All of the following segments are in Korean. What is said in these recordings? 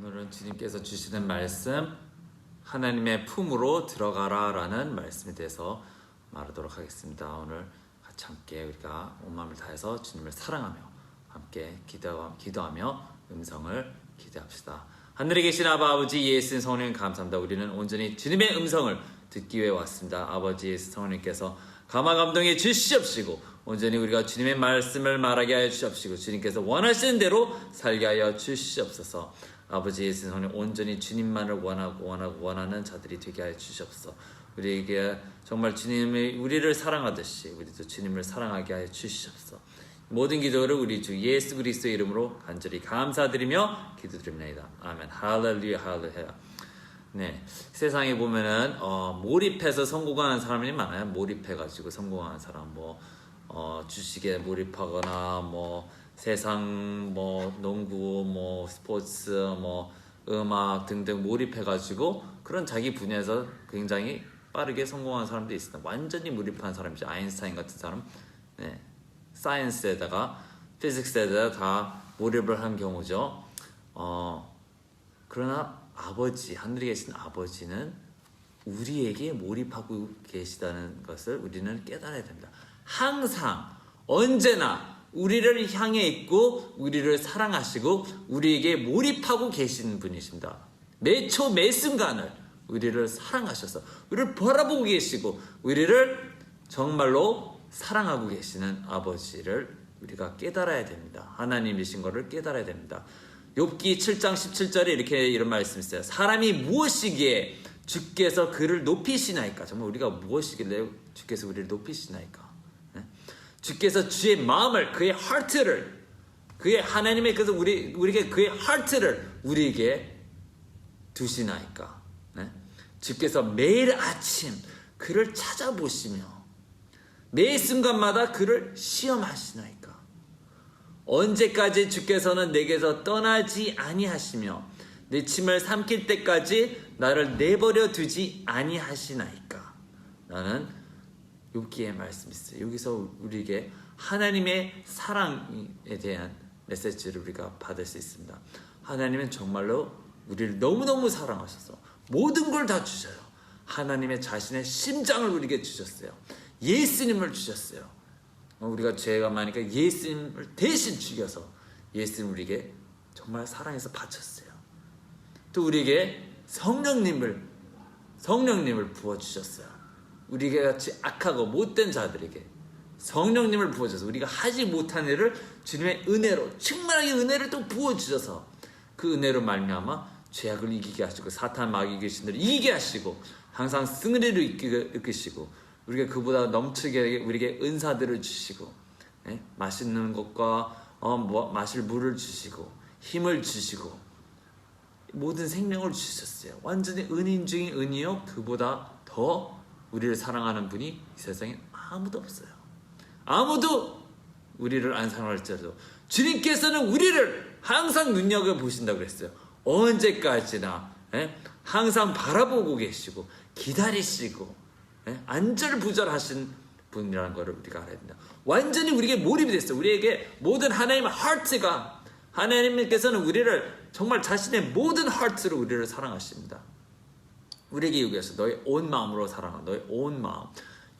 오늘은 주님께서 주시는 말씀 하나님의 품으로 들어가라 라는 말씀에 대해서 말하도록 하겠습니다. 오늘 같이 함께 우리가 온 마음을 다해서 주님을 사랑하며 함께 기도하며 음성을 기대합시다. 하늘에 계신 아버지 예수 성령 감사합니다. 우리는 온전히 주님의 음성을 듣기 위해 왔습니다. 아버지 예수 성령님께서 감화 감동해 주시옵시고 온전히 우리가 주님의 말씀을 말하게 하여 주시옵시고 주님께서 원하시는 대로 살게 하여 주시옵소서. 아버지 예수 성령 온전히 주님만을 원하는 자들이 되게 하여 주시옵소서. 우리에게 정말 주님이 우리를 사랑하듯이 우리도 주님을 사랑하게 하여 주시옵소서. 모든 기도를 우리 주 예수 그리스도의 이름으로 간절히 감사드리며 기도드립니다. 아멘. 할렐루야 할렐루야. 네, 세상에 보면은 몰입해서 성공하는 사람이 많아요. 몰입해가지고 성공하는 사람, 주식에 몰입하거나 세상 농구 스포츠 음악 등등 몰입해가지고 그런 자기 분야에서 굉장히 빠르게 성공하는 사람도 있습니다. 완전히 몰입한 사람이죠. 아인슈타인 같은 사람, 네, 사이언스에다가 피직스에다가 다 몰입을 한 경우죠. 그러나 아버지, 하늘에 계신 아버지는 우리에게 몰입하고 계시다는 것을 우리는 깨달아야 됩니다. 항상 언제나 우리를 향해 있고 우리를 사랑하시고 우리에게 몰입하고 계신 분이십니다. 매초 매순간을 우리를 사랑하셔서 우리를 바라보고 계시고 우리를 정말로 사랑하고 계시는 아버지를 우리가 깨달아야 됩니다. 하나님이신 것을 깨달아야 됩니다. 욥기 7장 17절에 이런 말씀이 있어요. 사람이 무엇이기에 주께서 그를 높이시나이까. 정말 우리가 무엇이길래 주께서 우리를 높이시나이까. 네? 주께서 주의 마음을, 그의 하트를, 그의 하나님의 그래서 우리에게 그의 하트를 우리에게 두시나이까. 네? 주께서 매일 아침 그를 찾아보시며 매 순간마다 그를 시험하시나이까. 언제까지 주께서는 내게서 떠나지 아니하시며 내 침을 삼킬 때까지 나를 내버려 두지 아니하시나이까. 라는 욥기의 말씀이 있어요. 여기서 우리에게 하나님의 사랑에 대한 메시지를 우리가 받을 수 있습니다. 하나님은 정말로 우리를 너무너무 사랑하셔서 모든 걸 다 주셔요. 하나님의 자신의 심장을 우리에게 주셨어요. 예수님을 주셨어요. 우리가 죄가 많으니까 예수님을 대신 죽여서 예수님 우리에게 정말 사랑해서 바쳤어요. 또 우리에게 성령님을 부어주셨어요. 우리에게 같이 악하고 못된 자들에게 성령님을 부어주셔서 우리가 하지 못한 일을 주님의 은혜로 충만하게 은혜를 또 부어주셔서 그 은혜로 말미암아 죄악을 이기게 하시고 사탄 마귀 귀신들을 이기게 하시고 항상 승리를 이끄시고 우리가 그보다 넘치게 우리에게 은사들을 주시고, 예? 맛있는 것과 마실 물을 주시고 힘을 주시고 모든 생명을 주셨어요. 완전히 은인 중에 은이요. 그보다 더 우리를 사랑하는 분이 이 세상에 아무도 없어요. 아무도 우리를 안 사랑할지라도 주님께서는 우리를 항상 눈여겨보신다고 그랬어요. 언제까지나, 예? 항상 바라보고 계시고 기다리시고, 안절부절하신 분이라는 것을 우리가 알아야 된다. 완전히 우리에게 몰입이 됐어요. 우리에게 모든 하나님의 하트가, 하나님께서는 우리를 정말 자신의 모든 하트로 우리를 사랑하십니다. 우리에게 여기서 너의 온 마음으로 사랑하, 너의 온 마음.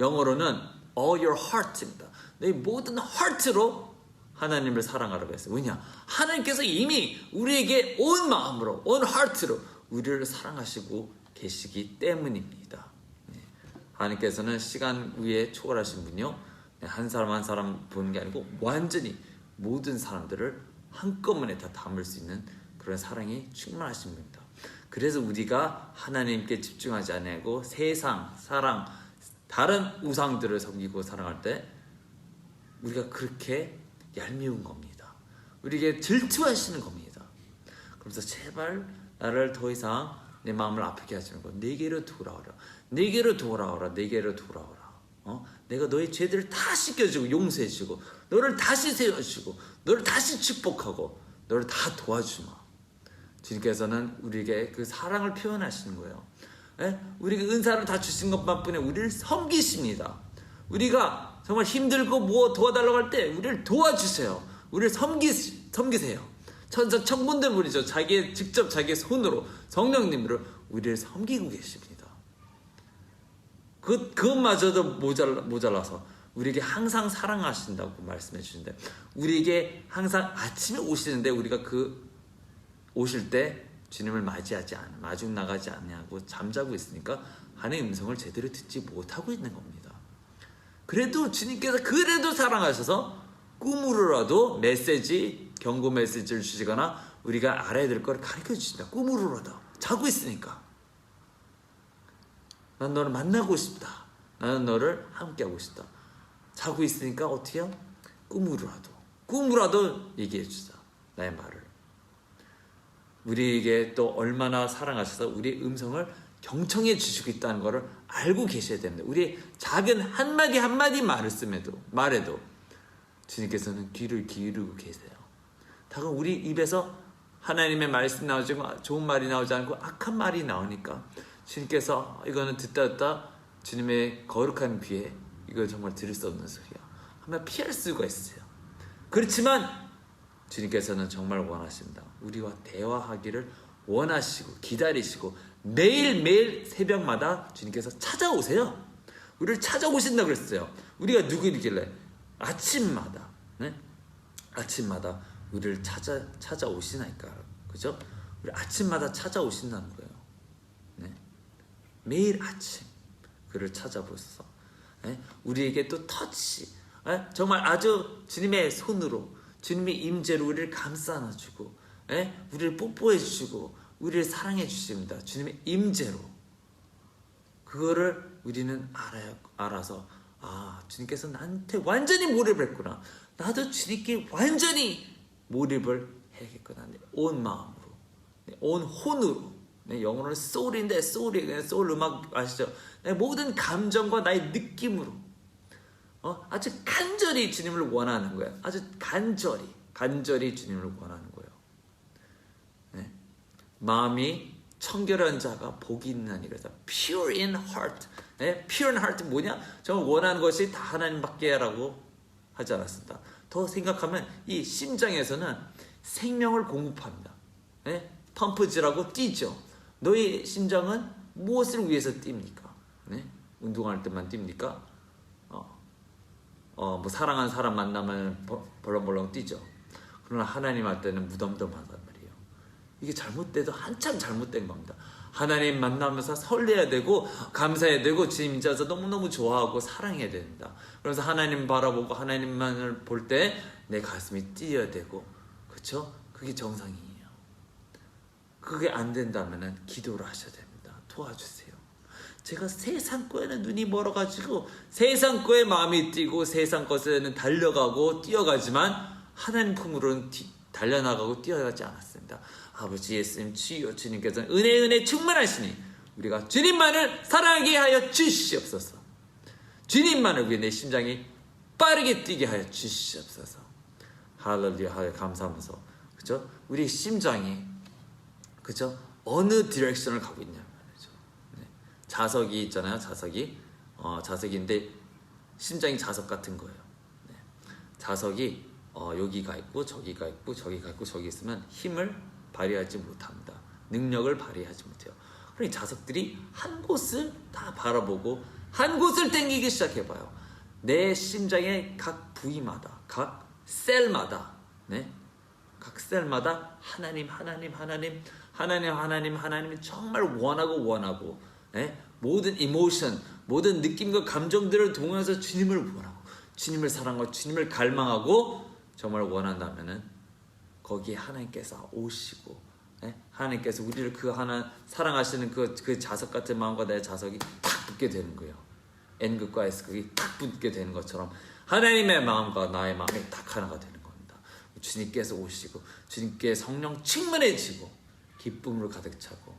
영어로는 all your heart입니다. 너의 모든 하트로 하나님을 사랑하라고 했어요. 왜냐? 하나님께서 이미 우리에게 온 마음으로, 온 하트로 우리를 사랑하시고 계시기 때문입니다. 하나님께서는 시간 위에 초월하신 분이요, 한 사람 한 사람 보는 게 아니고 완전히 모든 사람들을 한꺼번에 다 담을 수 있는 그런 사랑이 충만하신 분입니다. 그래서 우리가 하나님께 집중하지 않고 세상, 사랑, 다른 우상들을 섬기고 사랑할 때 우리가 그렇게 얄미운 겁니다. 우리에게 질투하시는 겁니다. 그래서 제발 나를 더 이상 내 마음을 아프게 하지 말고 내게로 돌아오라. 내게로 돌아오라. 내게로 돌아오라. 내가 너의 죄들을 다 씻겨주고 용서해주고 너를 다시 세워주고 너를 다시 축복하고 너를 다 도와주마. 주님께서는 우리에게 그 사랑을 표현하시는 거예요. 우리가 은사를 다 주신 것만 뿐에 우리를 섬기십니다. 우리가 정말 힘들고 뭐 도와달라고 할 때 우리를 도와주세요. 우리를 섬기세요. 천사 천군들 부리죠. 직접 자기의 손으로 성령님으로 우리를 섬기고 계십니다. 그것마저도 모자라서 우리에게 항상 사랑하신다고 말씀해 주시는데, 우리에게 항상 아침에 오시는데 우리가 오실 때 주님을 마중 나가지 않냐고 잠자고 있으니까 하나님의 음성을 제대로 듣지 못하고 있는 겁니다. 그래도 주님께서 그래도 사랑하셔서 꿈으로라도 경고 메시지를 주시거나 우리가 알아야 될 걸 가르쳐 주신다. 꿈으로라도 자고 있으니까. 난 너를 만나고 싶다. 나는 너를 함께하고 싶다. 자고 있으니까 어떻게 해요? 꿈으로라도 얘기해 주자. 나의 말을. 우리에게 또 얼마나 사랑하셔서 우리의 음성을 경청해 주시고 있다는 것을 알고 계셔야 됩니다. 우리의 작은 한마디 말에도 주님께서는 귀를 기울이고 계세요. 다만 우리 입에서 하나님의 말씀 나오지 않고 좋은 말이 나오지 않고 악한 말이 나오니까 주님께서 이거는 듣다 주님의 거룩한 귀에 이거 정말 들을 수 없는 소리야 하면 피할 수가 있어요. 그렇지만 주님께서는 정말 원하십니다. 우리와 대화하기를 원하시고 기다리시고 매일매일 새벽마다 주님께서 찾아오세요. 우리를 찾아오신다고 그랬어요. 우리가 누구이길래 아침마다 우리를 찾아오시나니까, 그죠? 우리 아침마다 찾아오신다는 거예요. 네? 매일 아침 그를 찾아보셔서 우리에게 또 터치, 정말 아주 주님의 손으로 주님의 임재로 우리를 감싸 안아주고 우리를 뽀뽀해 주시고 우리를 사랑해 주십니다. 주님의 임재로. 그거를 우리는 알아서 주님께서 나한테 완전히 몰입을 했구나. 나도 주님께 완전히 몰입을 해야겠구나. 온 마음으로, 온 혼으로. 영어로는 soul인데 soul이 그냥 soul 음악 아시죠? 모든 감정과 나의 느낌으로 아주 간절히 주님을 원하는 거예요. 아주 간절히 주님을 원하는 거예요. 마음이 청결한 자가 복이 있는 이라서 pure in heart. pure in heart 뭐냐? 정말 원하는 것이 다 하나님밖에라고 하지 않았습니다. 더 생각하면 이 심장에서는 생명을 공급합니다. 펌프질하고 뛰죠. 너희 심장은 무엇을 위해서 뜁니까? 운동할 때만 뜁니까? 뭐 사랑하는 사람 만나면 벌렁벌렁 뛰죠. 그러나 하나님 할 때는 무덤덤하단 말이에요. 이게 잘못돼도 한참 잘못된 겁니다. 하나님 만나면서 설레야 되고 감사해야 되고 주님 인자서 너무너무 좋아하고 사랑해야 됩니다. 그래서 하나님 바라보고 하나님만을 볼 때 내 가슴이 뛰어야 되고, 그렇죠? 그게 정상이에요. 그게 안 된다면 기도를 하셔야 됩니다. 도와주세요. 제가 세상 거에는 눈이 멀어가지고 세상 거에 마음이 뛰고 세상 것에는 달려가고 뛰어가지만 하나님 품으로는 달려나가고 뛰어가지 않았습니다. 아버지 예수님 주여, 주님께서는 은혜 충만하시니 우리가 주님만을 사랑하게 하여 주시옵소서. 주님만을 위해 내 심장이 빠르게 뛰게 하여 주시옵소서. 할렐루야, 감사하면서, 그죠? 우리 심장이, 그죠? 어느 디렉션을 가고 있냐 말이죠. 자석이 있잖아요. 자석인데 심장이 자석 같은 거예요. 자석이 여기가 있고 저기가 있고 저기가 있고 저기 있으면 힘을 발휘하지 못합니다. 능력을 발휘하지 못해요. 그러니 자석들이 한 곳을 다 바라보고 한 곳을 당기기 시작해봐요. 내 심장의 각 부위마다, 각 셀마다, 각 셀마다 하나님이 정말 원하고, 모든 이모션, 모든 느낌과 감정들을 동원해서 주님을 원하고, 주님을 사랑하고, 주님을 갈망하고 정말 원한다면은 거기에 하나님께서 오시고, 하나님께서 우리를 그 하나 사랑하시는 그 자석 같은 마음과 나의 자석이 탁 붙게 되는 거예요. N극과 S극이 탁 붙게 되는 것처럼 하나님의 마음과 나의 마음이 딱 하나가 되는 겁니다. 주님께서 오시고 주님께 성령 충만해지고 기쁨으로 가득 차고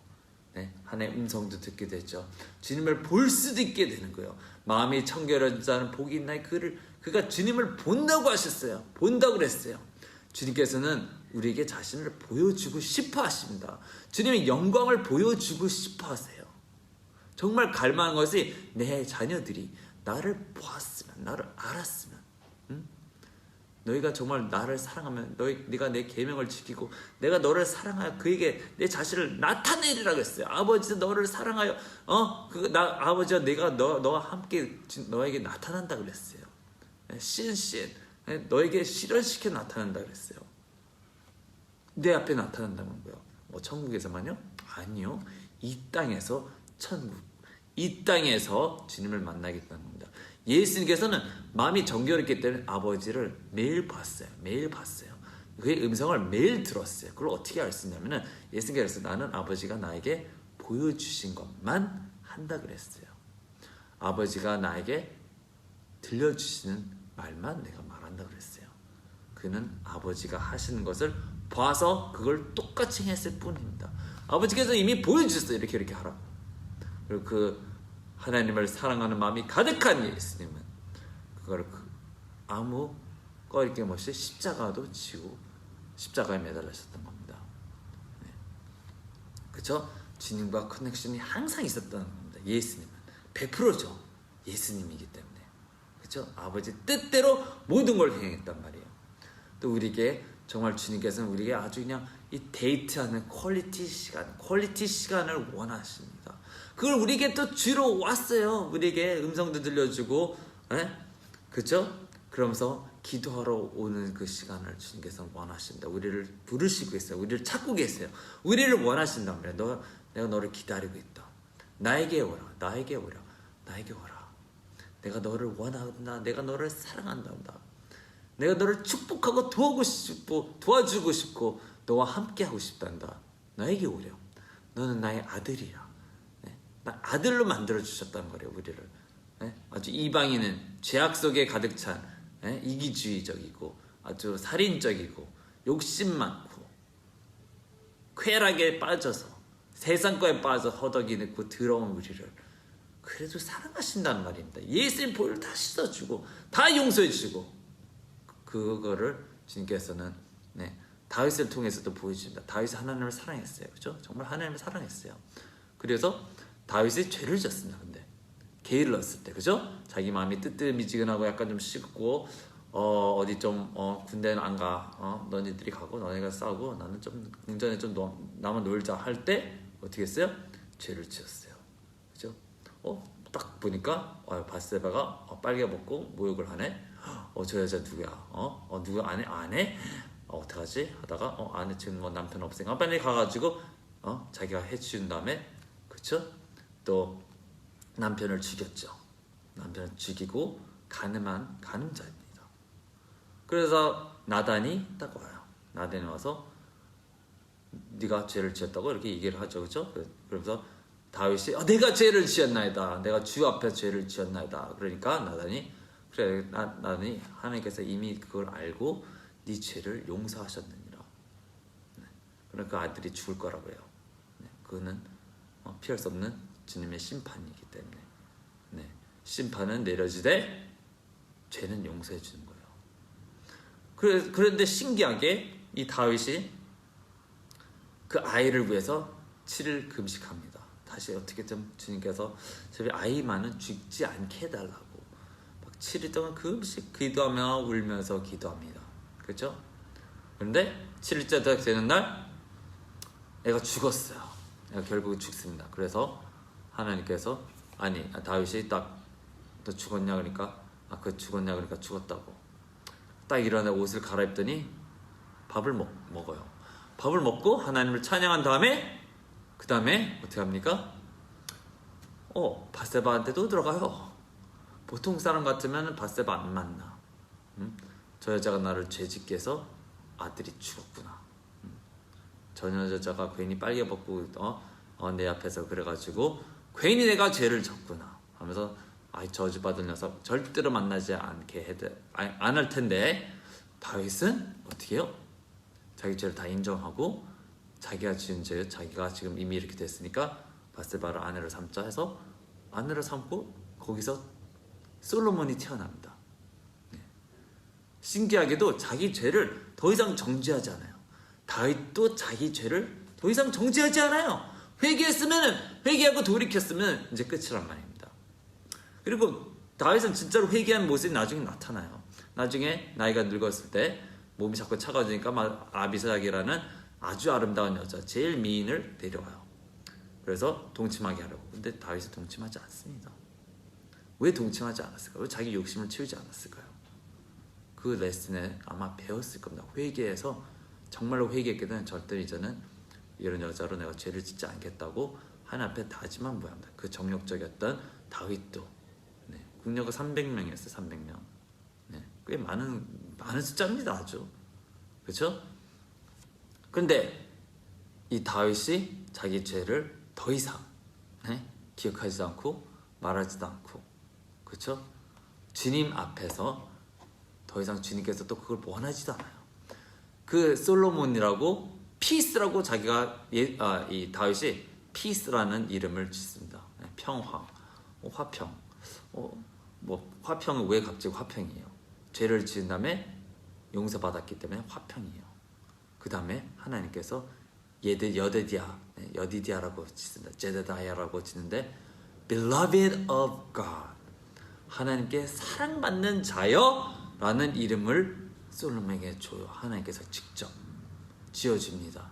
하나님의 음성도 듣게 되죠. 주님을 볼 수도 있게 되는 거예요. 마음이 청결한 자는 복이 있나니 그가 주님을 본다고 하셨어요. 본다고 그랬어요. 주님께서는 우리에게 자신을 보여주고 싶어 하십니다. 주님의 영광을 보여주고 싶어 하세요. 정말 갈망하는 것이 내 자녀들이 나를 보았으면, 나를 알았으면, 너희가 정말 나를 사랑하면 네가 내 계명을 지키고 내가 너를 사랑하여 그에게 내 자신을 나타내리라고 했어요. 아버지 너를 사랑하여 아버지와 내가 너와 함께 너에게 나타난다 그랬어요. 신 너에게 실현시켜 나타난다 그랬어요. 내 앞에 나타난다는 거예요. 천국에서만요? 아니요. 이 땅에서 천국, 이 땅에서 주님을 만나겠다는 겁니다. 예수님께서는 마음이 정결했기 때문에 아버지를 매일 봤어요. 매일 봤어요. 그의 음성을 매일 들었어요. 그걸 어떻게 알 수 있냐면은 예수님께서 나는 아버지가 나에게 보여주신 것만 한다 그랬어요. 아버지가 나에게 들려주시는 말만 내가 말한다 그랬어요. 그는 아버지가 하시는 것을 봐서 그걸 똑같이 했을 뿐입니다. 아버지께서 이미 보여주셨어요. 이렇게 하라고. 그리고 그 하나님을 사랑하는 마음이 가득한 예수님은 그걸 아무 꺼리낌 없이 십자가도 지고 십자가에 매달리셨던 겁니다. 네. 그렇죠? 주님과 커넥션이 항상 있었던 겁니다. 예수님은 100%죠. 예수님이기 때문에. 그렇죠? 아버지 뜻대로 모든 걸 행했단 말이에요. 또 우리에게 정말 주님께서는 우리에게 아주 그냥 이 데이트하는 퀄리티 시간을 원하십니다. 그걸 우리에게 또 주러 왔어요. 우리에게 음성도 들려주고, 그렇죠? 그러면서 기도하러 오는 그 시간을 주님께서 원하십니다. 우리를 부르시고 있어요. 우리를 찾고 계세요. 우리를 원하신단 말이에요. 내가 너를 기다리고 있다. 나에게 오라. 나에게 오라. 나에게 오라. 내가 너를 원한다. 내가 너를 사랑한다. 내가 너를 축복하고 도와주고 싶고 너와 함께 하고 싶단다. 나에게 오려. 너는 나의 아들이야. 나 아들로 만들어 주셨다는 거래요. 우리를. 아주 이방인은 죄악 속에 가득 찬 이기주의적이고 아주 살인적이고 욕심 많고 쾌락에 빠져서 세상 거에 빠져 허덕이는 그 더러운 우리를 그래도 사랑하신다는 말입니다. 예수님 보혈을 다 씻어주고 다 용서해주고 그거를 주님께서는 다윗을 통해서도 보여줍니다. 다윗이 하나님을 사랑했어요. 그렇죠? 정말 하나님을 사랑했어요. 그래서 다윗이 죄를 졌습니다. 근데 게이를 넣었을 때, 그죠? 자기 마음이 뜨뜻미지근하고 약간 좀 식고 어디 좀 군대는 안 가. 너희들이 가고 너네가 싸우고 나는 좀 궁전에 좀 나만 놀자 할 때 어떻게 했어요? 죄를 지었어요. 그죠? 딱 보니까 바세바가 빨개 먹고 모욕을 하네. 저 여자 누구야? 누구 안 해? 어떡하지? 하다가 안에 지금 뭐 남편 없으니까 빨리 가가지고 자기가 해치운 다음에 그쵸? 또 남편을 죽였죠. 남편을 죽이고 가늠한 가늠자입니다. 그래서 나단이 딱 와요. 나단이 와서 네가 죄를 지었다고 이렇게 얘기를 하죠. 그렇죠? 그러면서 다윗이 내가 죄를 지었나이다. 내가 주 앞에 죄를 지었나이다. 그러니까 나단이 그래 나단이 하나님께서 이미 그걸 알고 네 죄를 용서하셨느니라. 그러니까 아들이 죽을 거라고 해요. 그거는 피할 수 없는 주님의 심판이기 때문에 심판은 내려지되 죄는 용서해 주는 거예요. 그런데 신기하게 이 다윗이 그 아이를 위해서 7일 금식합니다. 다시 어떻게 좀 주님께서 저희 아이만은 죽지 않게 해달라고 막 7일 동안 금식 기도하며 울면서 기도합니다. 그렇죠? 그런데 7일째 되는 날 애가 죽었어요. 애가 결국 죽습니다. 그래서 하나님께서 다윗이 딱 너 죽었냐 그러니까 죽었냐 그러니까 죽었다고 딱 일어나 옷을 갈아입더니 밥을 먹어요. 밥을 먹고 하나님을 찬양한 다음에 그 다음에 어떻게 합니까? 바세바한테도 들어가요. 보통 사람 같으면 바세바 안 만나. 저 여자가 나를 죄짓게 해서 아들이 죽었구나. 저 여자가 괜히 빨개 벗고 내 앞에서 그래가지고 괜히 내가 죄를 졌구나 하면서 저주받은 녀석 절대로 만나지 않게 안 할 텐데 다윗은 어떻게 해요? 자기 죄를 다 인정하고 자기가 지은 죄 자기가 지금 이미 이렇게 됐으니까 바세바를 아내로 삼자 해서 아내로 삼고 거기서 솔로몬이 태어납니다. 신기하게도 자기 죄를 더 이상 정죄하지 않아요. 다윗도 자기 죄를 더 이상 정죄하지 않아요. 회개하고 돌이켰으면 이제 끝이란 말입니다. 그리고 다윗은 진짜로 회개한 모습이 나중에 나타나요. 나중에 나이가 늙었을 때 몸이 자꾸 차가워지니까 아비삭이라는 아주 아름다운 여자, 제일 미인을 데려와요. 그래서 동침하게 하려고. 근데 다윗은 동침하지 않습니다. 왜 동침하지 않았을까요? 왜 자기 욕심을 채우지 않았을까요? 그 레슨에 아마 배웠을 겁니다. 회개해서 정말로 회개했기 때문에 절대 이제는 이런 여자로 내가 죄를 짓지 않겠다고 하나님 앞에 다짐한 모양입니다. 그 정욕적이었던 다윗도 국녀가 300명이었어요. 300명. 꽤 많은 숫자입니다. 아주. 그렇죠? 근데 이 다윗이 자기 죄를 더 이상 기억하지도 않고 말하지도 않고, 그렇죠? 주님 앞에서 더 이상 주님께서 또 그걸 원하지도 않아요. 그 솔로몬이라고 피스라고 자기가 이 다윗이 피스라는 이름을 짓습니다. 평화, 화평. 뭐 화평은 왜 갑자기 화평이에요? 죄를 지은 다음에 용서받았기 때문에 화평이에요. 그 다음에 하나님께서 여디디아라고 짓습니다. 제데다야라고 짓는데 Beloved of God, 하나님께 사랑받는 자여 라는 이름을 솔로몬에게 줘요. 하나님께서 직접 지어줍니다.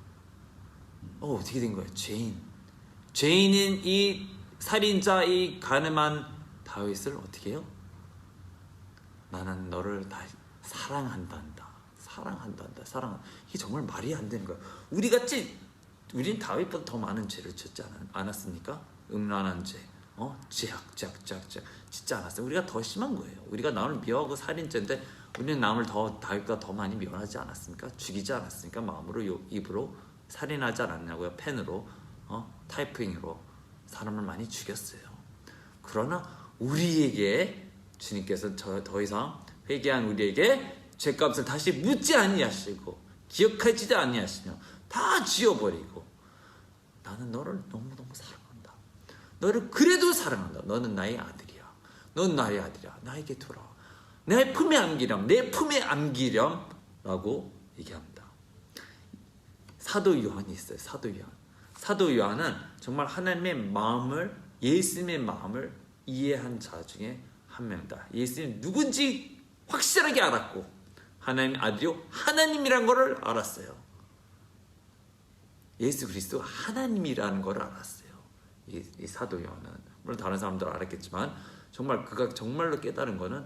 어떻게 된 거예요? 죄인인 이 살인자, 이 가늠한 다윗을 어떻게 해요? 나는 너를 다 사랑한단다. 이게 정말 말이 안 되는 거예요. 우린 다윗보다 더 많은 죄를 짓지 않았습니까? 음란한 죄, 죄악 짓지 않았어요. 우리가 더 심한 거예요. 우리가 남을 미워하고 살인죄인데 우리는 남을 다윗보다 더 많이 미워하지 않았습니까? 죽이지 않았습니까? 마음으로, 입으로 살인하지 않았냐고요? 펜으로, 타이핑으로 사람을 많이 죽였어요. 그러나 우리에게 주님께서 더 이상 회개한 우리에게 죄값을 다시 묻지 아니하시고 기억하지도 아니하시며 다 지워버리고, 나는 너를 너무너무 사랑한다. 너를 그래도 사랑한다. 너는 나의 아들이야. 넌 나의 아들이야. 나에게 돌아와. 내 품에 안기렴 라고 얘기합니다. 사도 요한이 있어요. 사도 요한은 정말 하나님의 마음을, 예수님의 마음을 이해한 자 중에 한 명이다. 예수님이 누군지 확실하게 알았고 하나님 아들이요 하나님이란 것을 알았어요. 예수 그리스도 하나님이라는 것을 알았어요. 이 사도 요한은, 물론 다른 사람들은 알았겠지만 정말 그가 정말로 깨달은 것은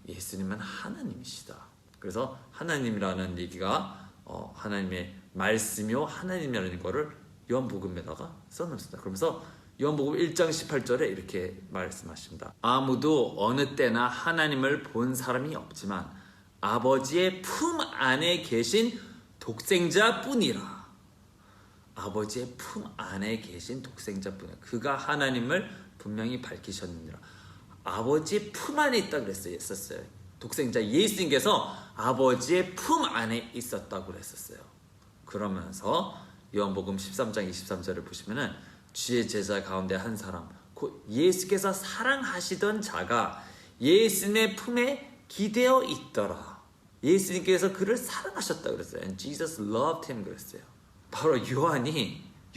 예수님은 하나님이시다. 그래서 하나님이라는 얘기가 하나님의 말씀이요 하나님이라는 것을 요한복음에다가 써놓습니다. 그러면서 요한복음 1장 18절에 이렇게 말씀하십니다. 아무도 어느 때나 하나님을 본 사람이 없지만 아버지의 품 안에 계신 독생자뿐이라. 아버지의 품 안에 계신 독생자뿐이라. 그가 하나님을 분명히 밝히셨느니라. 아버지의 품 안에 있다 그랬었어요. 독생자 예수님께서 아버지의 품 안에 있었다고 그랬었어요. 그러면서 요한복음 13장 23절을 보시면은 주의 제자 가운데 한 사람, 곧 예수께서 사랑하시던 자가 예수님의 품에 기대어 있더라. 예수님께서 그를 사랑하셨다고 그랬어요. And Jesus loved him 그랬어요. 바로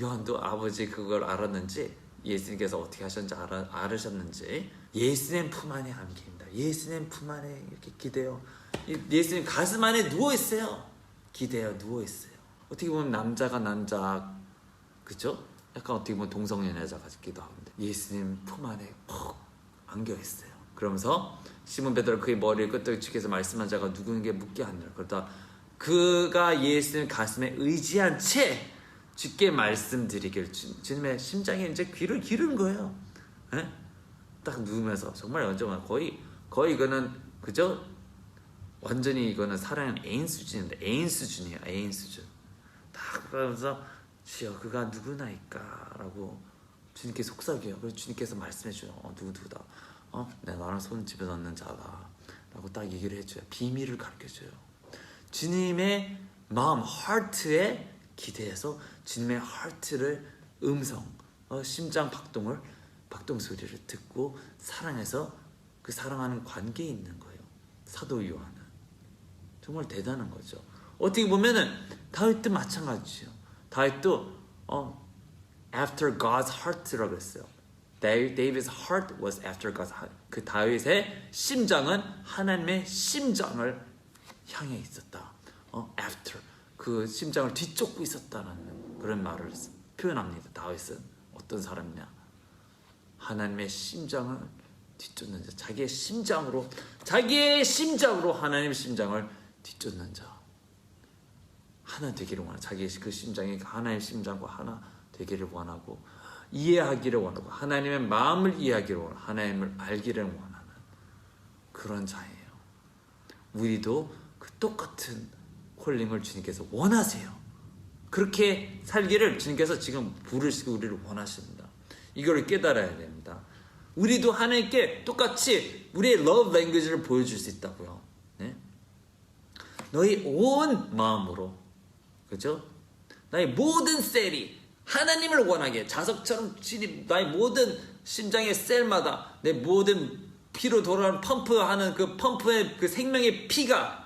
요한도 아버지 그걸 알았는지, 예수님께서 어떻게 하셨는지 알으셨는지, 예수님 품 안에 안깁니다. 예수님 품 안에 이렇게 기대어, 예수님 가슴 안에 누워있어요. 기대어 누워있어요. 어떻게 보면 남자, 그죠? 약간 어떻게 보면 동성연 여자 같기도 한데 예수님 품 안에 푹 안겨있어요. 그러면서 시몬 베드로가 그의 머리를 끄떡이치게서 말씀한 자가 누구에게 묻게 하느라. 그러다 그가 예수님 가슴에 의지한 채 주께 말씀드리길, 주님의 심장에 이제 귀를 기른 거예요. 딱 누우면서 정말 완전 거의 이거는, 그죠? 완전히 이거는 사랑은 애인 수준인데, 애인 수준이에요. 애인 수준. 딱 그러면서 주여 그가 누구나이까 라고 주님께 속삭여요. 그래서 주님께서 말씀해줘요. 누구다. 내가 나랑 손 집어넣는 자다 라고 딱 얘기를 해줘요. 비밀을 가르쳐줘요. 주님의 마음, 하트에 기대해서 주님의 하트를 음성, 심장 박동 소리를 듣고 사랑해서 그 사랑하는 관계에 있는 거예요. 사도 요한은 정말 대단한 거죠. 어떻게 보면은 다윗도 마찬가지죠. 다윗도 after God's heart라고 했어요. David's heart was after God. 그 다윗의 심장은 하나님의 심장을 향해 있었다. after 그 심장을 뒤쫓고 있었다는 그런 말을 표현합니다. 다윗은 어떤 사람이냐? 하나님의 심장을 뒤쫓는 자, 자기의 심장으로 하나님의 심장을 뒤쫓는 자. 하나 되기를 원하고 자기의 그 심장이 하나님의 심장과 하나 되기를 원하고 이해하기를 원하고 하나님의 마음을 이해하기를 원하고 하나님을 알기를 원하는 그런 자예요. 우리도 그 똑같은 콜링을 주님께서 원하세요. 그렇게 살기를 주님께서 지금 부르시고 우리를 원하십니다. 이걸 깨달아야 됩니다. 우리도 하나님께 똑같이 우리의 love language를 보여줄 수 있다고요. 네? 너희 온 마음으로, 그죠? 나의 모든 셀이 하나님을 원하게 자석처럼 나의 모든 심장의 셀마다 내 모든 피로 돌아가는 펌프하는 그 펌프의 그 생명의 피가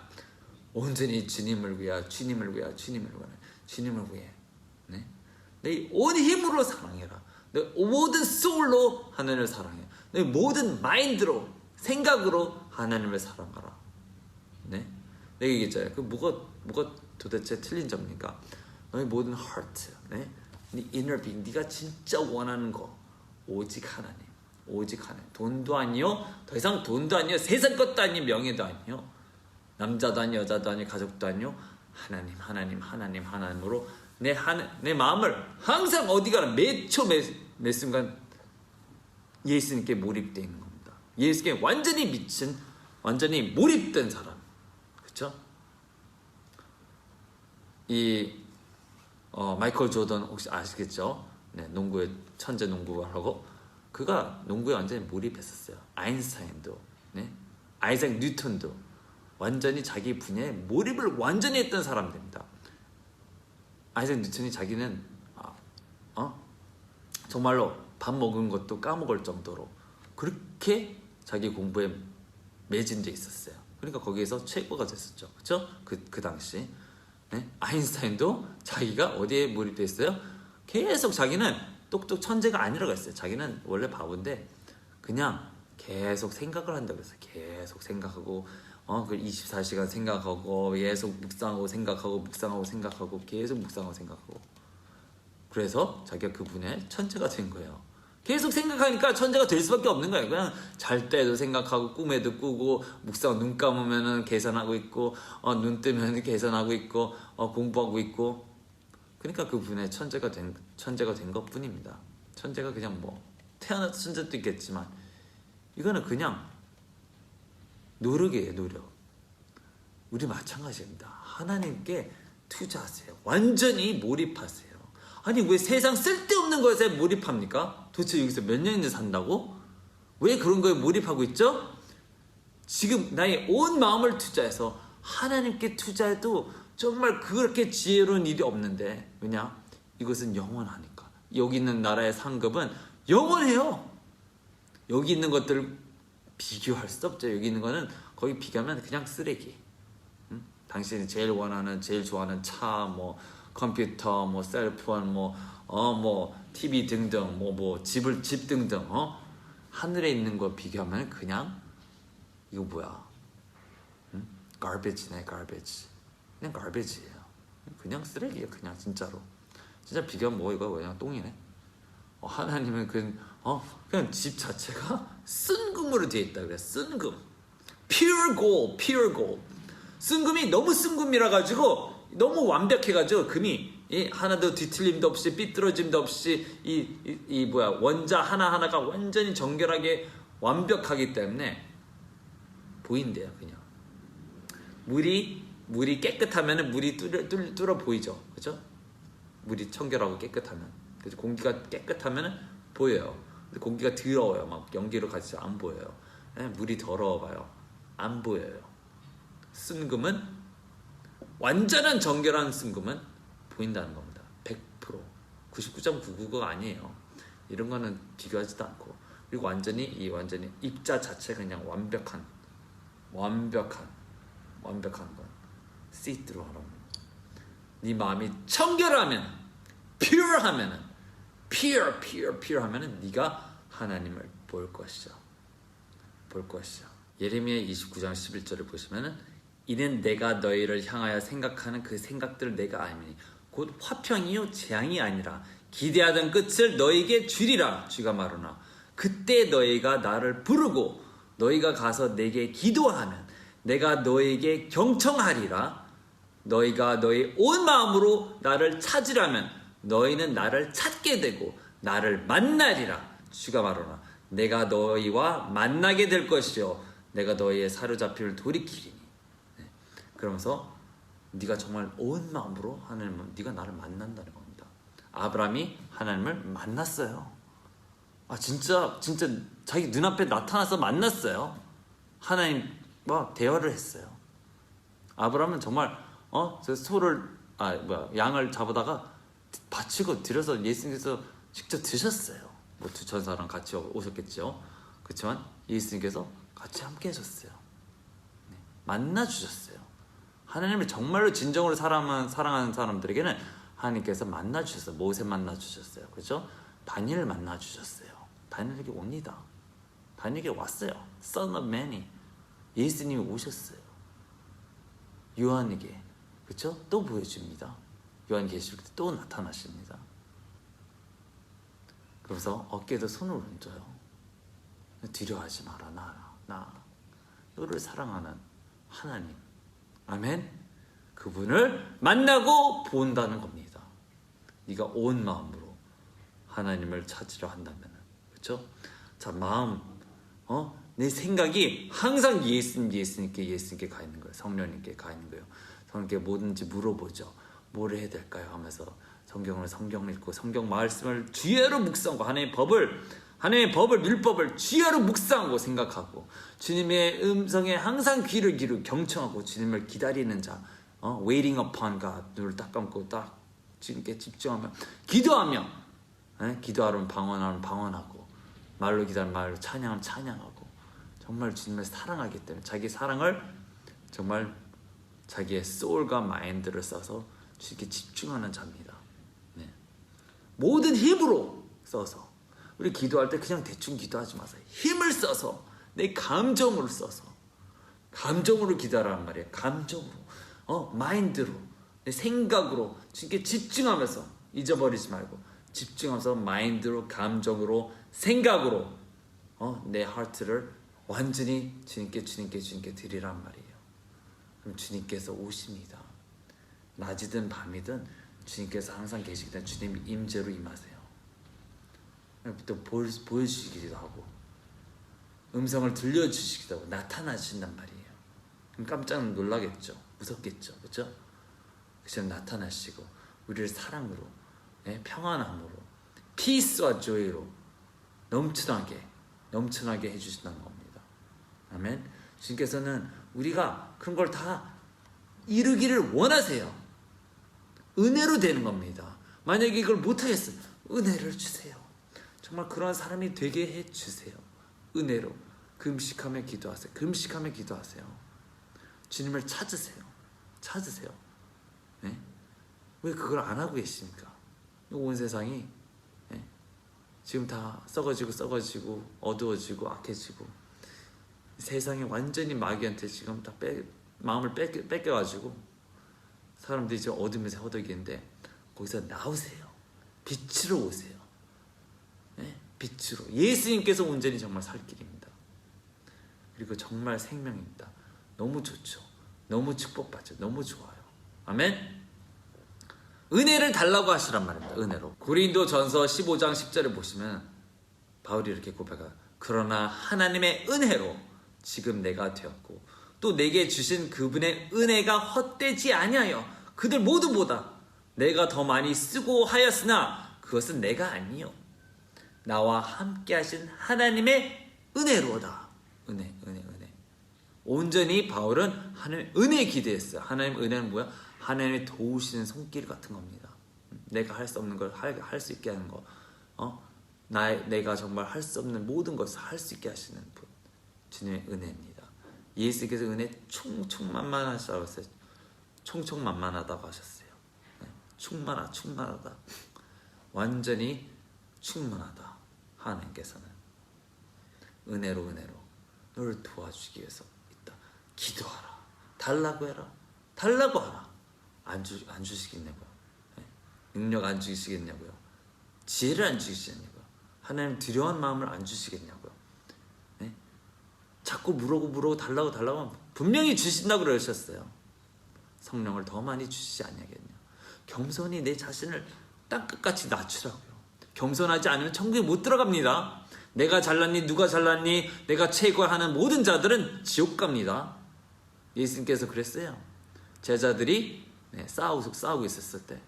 온전히 주님을 위해 네? 내 온 힘으로 사랑해라. 내 모든 소울로 하나님을 사랑해. 내 모든 마인드로 생각으로 하나님을 사랑하라. 네? 내가 얘기했잖아요. 그 뭐가 도대체 틀린 점입니까? 너의 모든 heart, 네? 네 inner being, 네가 진짜 원하는 거 오직 하나님. 돈도 아니요, 더 이상 돈도 아니요, 세상 것도 아니요, 명예도 아니요, 남자도 아니요, 여자도 아니요, 가족도 아니요, 하나님으로 내 마음을 항상 어디 가나 매 순간 예수님께 몰입되어 있는 겁니다. 예수님께 완전히 몰입된 사람, 그렇죠? 마이클 조던 혹시 아시겠죠? 네, 농구의 천재 농구가라고. 그가 농구에 완전히 몰입했었어요. 아인슈타인도, 네? 아이작 뉴턴도 완전히 자기 분야에 몰입을 완전히 했던 사람들입니다. 아이작 뉴턴이 자기는 정말로 밥 먹은 것도 까먹을 정도로 그렇게 자기 공부에 매진돼 있었어요. 그러니까 거기에서 최고가 됐었죠. 그렇죠? 그 당시. 네? 아인슈타인도 자기가 어디에 몰입돼 있어요? 계속 자기는 똑똑 천재가 아니라고 했어요. 자기는 원래 바보인데 그냥 계속 생각을 한다고 했어요. 계속 생각하고 그 24시간 생각하고 계속 묵상하고 생각하고 계속 묵상하고 생각하고 그래서 자기가 그 분야에 천재가 된 거예요. 계속 생각하니까 천재가 될 수밖에 없는 거예요. 그냥 잘 때도 생각하고 꿈에도 꾸고 묵상 눈 감으면은 계산하고 있고 눈 뜨면 계산하고 있고 공부하고 있고 그러니까 그 분야에 천재가 된 것뿐입니다. 천재가 그냥 뭐 태어나서 천재도 있겠지만 이거는 그냥 노력이에요. 노력. 우리 마찬가지입니다. 하나님께 투자하세요. 완전히 몰입하세요. 아니 왜 세상 쓸데없는 것에 몰입합니까? 도대체 여기서 몇 년이나 산다고? 왜 그런 거에 몰입하고 있죠? 지금 나의 온 마음을 투자해서 하나님께 투자해도 정말 그렇게 지혜로운 일이 없는데 왜냐? 이것은 영원하니까. 여기 있는 나라의 상급은 영원해요. 여기 있는 것들 비교할 수 없죠. 여기 있는 거는 거의 비교하면 그냥 쓰레기. 응? 당신이 제일 원하는 제일 좋아하는 차, 뭐 컴퓨터, 뭐 셀폰, 뭐 TV 등등, 집 등등, 하늘에 있는 거 비교하면 그냥 이거 뭐야? 응? garbage네, garbage. 그냥 garbage예요. 그냥 쓰레기예요. 그냥 진짜로. 진짜 비교하면 뭐 이거 그냥 똥이네. 하나님은 그냥 집 자체가 순금으로 되어 있다 그래. 순금, pure gold. 순금이 너무 순금이라 가지고 너무 완벽해가지고 금이 하나도 뒤틀림도 없이 삐뚤어짐도 없이 원자 하나하나가 완전히 정결하게 완벽하기 때문에 보인대요. 그냥 물이 깨끗하면 물이 뚫어 보이죠. 그죠? 물이 청결하고 깨끗하면. 그래서 공기가 깨끗하면 보여요. 근데 공기가 더러워요. 막 연기로 같이 안 보여요. 물이 더러워봐요. 안 보여요. 순금은 완전한 정결한 순금은 보인다는 겁니다. 100% 99.999가 아니에요. 이런 거는 비교하지도 않고 그리고 완전히 입자 자체가 그냥 완벽한 건 see-through 하라고. 네 마음이 청결하면 pure 하면은 네가 하나님을 볼 것이죠. 볼 것이죠. 예레미야 29장 11절을 보시면은 이는 내가 너희를 향하여 생각하는 그 생각들을 내가 알미니 곧 화평이요 재앙이 아니라 기대하던 끝을 너희에게 주리라. 주가 말하노라. 그때 너희가 나를 부르고 너희가 가서 내게 기도하면 내가 너희에게 경청하리라. 너희가 너희 온 마음으로 나를 찾으라면 너희는 나를 찾게 되고 나를 만나리라. 주가 말하노라. 내가 너희와 만나게 될 것이요 내가 너희의 사로잡힘을 돌이키리니. 그러면서 네가 정말 온 마음으로 하나님은 네가 나를 만난다는 겁니다. 아브라함이 하나님을 만났어요. 진짜 자기 눈앞에 나타나서 만났어요. 하나님과 대화를 했어요. 아브라함은 정말 저 소를 양을 잡아다가 바치고 드려서 예수님께서 직접 드셨어요. 뭐 두 천사랑 같이 오셨겠죠. 그렇지만 예수님께서 같이 함께 하셨어요. 만나 주셨어요. 하나님을 정말로 진정으로 사랑하는 사람들에게는 하나님께서 만나 주셨어요. 모세 만나 주셨어요. 그렇죠? 다니엘 만나 주셨어요. 다니엘에게 옵니다. 다니엘에게 왔어요. Son of Man이 예수님이 오셨어요. 요한에게 그렇죠? 또 보여줍니다. 요한계시록 때 또 나타나십니다. 그래서 어깨에도 손을 얹어요. 두려워하지 마라. 나 너를 사랑하는 하나님. 아멘. 그분을 만나고 본다는 겁니다. 네가 온 마음으로 하나님을 찾으려 한다면, 그렇죠? 자, 마음, 내 생각이 항상 예수님께 가 있는 거예요. 성령님께 가 있는 거예요. 성령님께 뭐든지 물어보죠. 뭘 해야 될까요? 하면서 성경을 읽고 성경 말씀을 주야로 묵상하고 하나님의 법을 율법을 주야로 묵상하고 생각하고 주님의 음성에 항상 귀를 기울이고 경청하고 주님을 기다리는 자, waiting upon God, 눈을 딱 감고 딱 주님께 집중하며 기도하며, 기도하면 방언하고 말로 기도하면 말로 찬양하면 찬양하고 정말 주님을 사랑하기 때문에 자기 사랑을 정말 자기의 소울과 마인드를 써서 주님께 집중하는 자입니다. 모든 힘으로 써서 우리 기도할 때 그냥 대충 기도하지 마세요. 힘을 써서 내 감정으로 써서 감정으로 기도하라는 말이에요. 감정으로, 마인드로, 내 생각으로 주님께 집중하면서 잊어버리지 말고 집중하면서 마인드로, 감정으로, 생각으로 내 하트를 완전히 주님께 드리란 말이에요. 그럼 주님께서 오십니다. 낮이든 밤이든 주님께서 항상 계시기 때문에 주님 임재로 임하세요. 또 보여주시기도 하고 음성을 들려주시기도 하고 나타나신단 말이에요. 그럼 깜짝 놀라겠죠. 무섭겠죠. 그렇죠? 그처럼 나타나시고 우리를 사랑으로, 평안함으로, 피스와 조이로 넘쳐나게 해주신다는 겁니다. 아멘. 주님께서는 우리가 그런 걸 다 이루기를 원하세요. 은혜로 되는 겁니다. 만약에 이걸 못하겠어요. 은혜를 주세요. 정말 그런 사람이 되게 해주세요. 은혜로. 금식하며 기도하세요. 주님을 찾으세요. 왜 그걸 안 하고 계십니까? 온 세상이 지금 다 썩어지고 어두워지고 악해지고 세상이 완전히 마귀한테 지금 다 마음을 뺏겨가지고 사람들이 지금 어둠에서 허덕이는데 거기서 나오세요. 빛으로 오세요. 빛으로. 예수님께서 온전히 정말 살 길입니다. 그리고 정말 생명입니다. 너무 좋죠. 너무 축복받죠. 너무 좋아요. 아멘. 은혜를 달라고 하시란 말입니다. 은혜로. 고린도전서 15장 10절을 보시면 바울이 이렇게 고백해요. 그러나 하나님의 은혜로 지금 내가 되었고 또 내게 주신 그분의 은혜가 헛되지 아니하여 그들 모두보다 내가 더 많이 쓰고 하였으나 그것은 내가 아니요 나와 함께 하신 하나님의 은혜로다. 은혜. 온전히 바울은 하나님의 은혜에 기대했어요. 하나님의 은혜는 뭐야? 하나님의 도우시는 손길 같은 겁니다. 내가 할 수 없는 걸 할 수 있게 하는 거, 내가 정말 할 수 없는 모든 것을 할 수 있게 하시는 분, 주님의 은혜입니다. 예수께서 은혜 충만하시다고 했어요. 충만하다고 하셨어요. 충만하다. 완전히 충만하다. 하나님께서는 은혜로 너를 도와주기 위해서 있다. 기도하라. 달라고 해라. 달라고 하라. 안 주시겠냐고요. 네? 능력 안 주시겠냐고요. 지혜를 안 주시겠냐고요. 하나님 두려운 마음을 안 주시겠냐고요. 네? 자꾸 물어보고 달라고 하면 분명히 주신다고 그러셨어요. 성령을 더 많이 주시지 않냐겠냐. 겸손히 내 자신을 땅끝같이 낮추라고요. 겸손하지 않으면 천국에 못 들어갑니다. 내가 잘났니 누가 잘났니 내가 최고 하는 모든 자들은 지옥 갑니다. 예수님께서 그랬어요. 제자들이 싸우고 있었을 때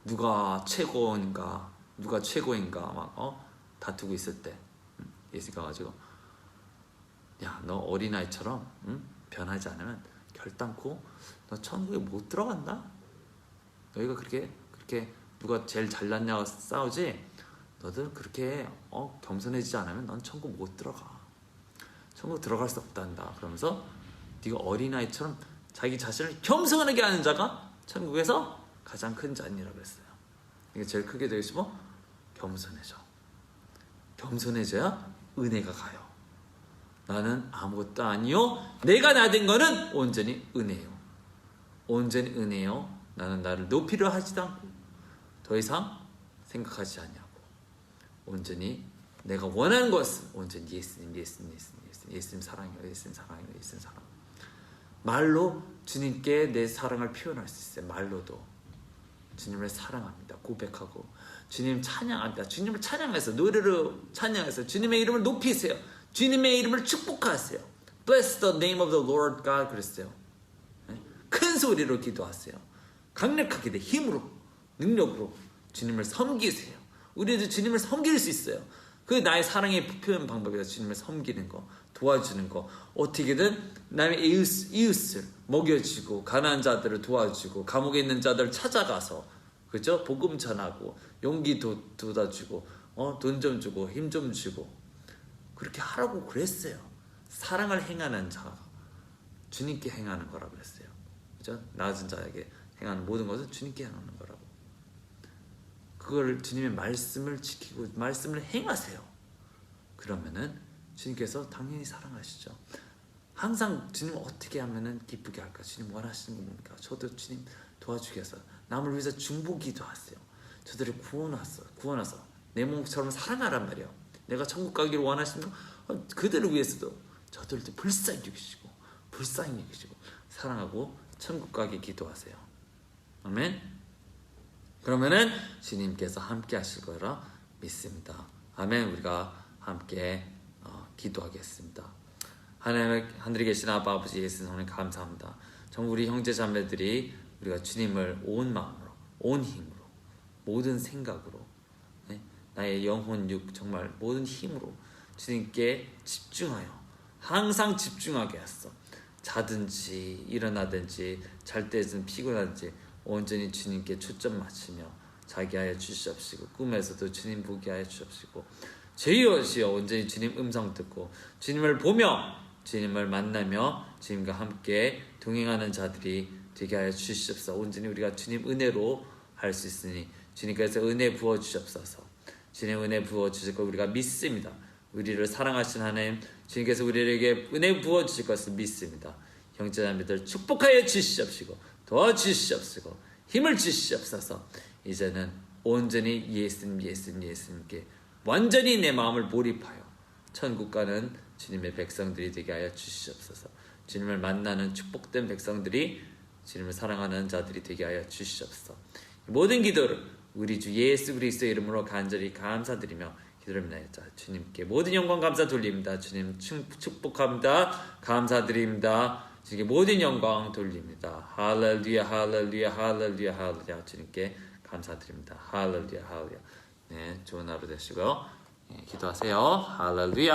누가 최고인가 막 다투고 있을 때 예수님이 가지고 야 너 어린아이처럼 변하지 않으면 결단코 너 천국에 못 들어간다. 너희가 그렇게 누가 제일 잘났냐고 싸우지 너들 그렇게 겸손해지지 않으면 넌 천국 못 들어가. 천국 들어갈 수 없단다. 그러면서 네가 어린아이처럼 자기 자신을 겸손하게 하는 자가 천국에서 가장 큰 자니라고 했어요. 이게 제일 크게 되시고 겸손해져야 은혜가 가요. 나는 아무것도 아니요 내가 나된 거는 온전히 은혜요. 나는 나를 높이려 하지도 않고 더 이상 생각하지 않냐고 온전히 내가 원하는 것은 온전히 예수님 사랑해요. 말로 주님께 내 사랑을 표현할 수 있어요. 말로도 주님을 사랑합니다. 고백하고 주님 찬양합니다. 주님을 찬양해서 노래로 찬양해서 주님의 이름을 높이세요. 주님의 이름을 축복하세요. Bless the name of the Lord God 그랬어요. 큰 소리로 기도하세요. 강력하게 내 힘으로 능력으로 주님을 섬기세요. 우리도 주님을 섬길 수 있어요. 그 나의 사랑의 표현 방법이다. 주님을 섬기는 거, 도와주는 거, 어떻게든 남의 이웃을 먹여주고 가난한 자들을 도와주고 감옥에 있는 자들을 찾아가서 그죠? 복음 전하고 용기 돋아주고 돈 좀 주고 힘 좀 주고 그렇게 하라고 그랬어요. 사랑을 행하는 자가 주님께 행하는 거라고 그랬어요. 그죠? 낮은 자에게 행하는 모든 것은 주님께 행하는 거라고. 그걸 주님의 말씀을 지키고 말씀을 행하세요. 그러면은 주님께서 당연히 사랑하시죠. 항상 주님 어떻게 하면은 기쁘게 할까? 주님 원하시는 거 뭡니까? 저도 주님 도와주기 위해서 남을 위해서 중보기도 하세요. 저들을 구원하서 내 몸처럼 사랑하란 말이에요. 내가 천국 가기를 원하시는 거 그들을 위해서도 저들도 불쌍히 여기시고 사랑하고 천국 가게 기도하세요. 아멘. 그러면은 주님께서 함께 하실 거라 믿습니다. 아멘. 우리가 함께 기도하겠습니다. 하늘에 계신 아버지 예수님 감사합니다. 정말 우리 형제 자매들이 우리가 주님을 온 마음으로 온 힘으로 모든 생각으로 나의 영혼 육 정말 모든 힘으로 주님께 집중하여 항상 집중하게 하소서. 자든지 일어나든지 잘 때든 피곤하든지 온전히 주님께 초점 맞추며 자기 하여 주시옵시고 꿈에서도 주님 보게 하여 주시옵시고 주여 온전히 주님 음성 듣고 주님을 보며 주님을 만나며 주님과 함께 동행하는 자들이 되게 하여 주시옵소서. 온전히 우리가 주님 은혜로 할 수 있으니 주님께서 은혜 부어주시옵소서. 주님 은혜 부어주실 걸 우리가 믿습니다. 우리를 사랑하신 하나님 주님께서 우리에게 은혜 부어주실 것을 믿습니다. 형제자매들 축복하여 주시옵시고 도와주시옵시고 힘을 주시옵소서. 이제는 온전히 예수님께 완전히 내 마음을 몰입하여 천국 가는 주님의 백성들이 되게 하여 주시옵소서. 주님을 만나는 축복된 백성들이 주님을 사랑하는 자들이 되게 하여 주시옵소서. 모든 기도를 우리 주 예수 그리스도의 이름으로 간절히 감사드리며 기도합니다. 주님께 모든 영광 감사 돌립니다. 주님 축복합니다. 감사드립니다. 주님께 모든 영광 돌립니다. 할렐루야 할렐루야 할렐루야 할렐루야. 주님께 감사드립니다. 할렐루야 할렐루야. 네, 좋은 하루 되시고요. 네, 기도하세요. 할렐루야.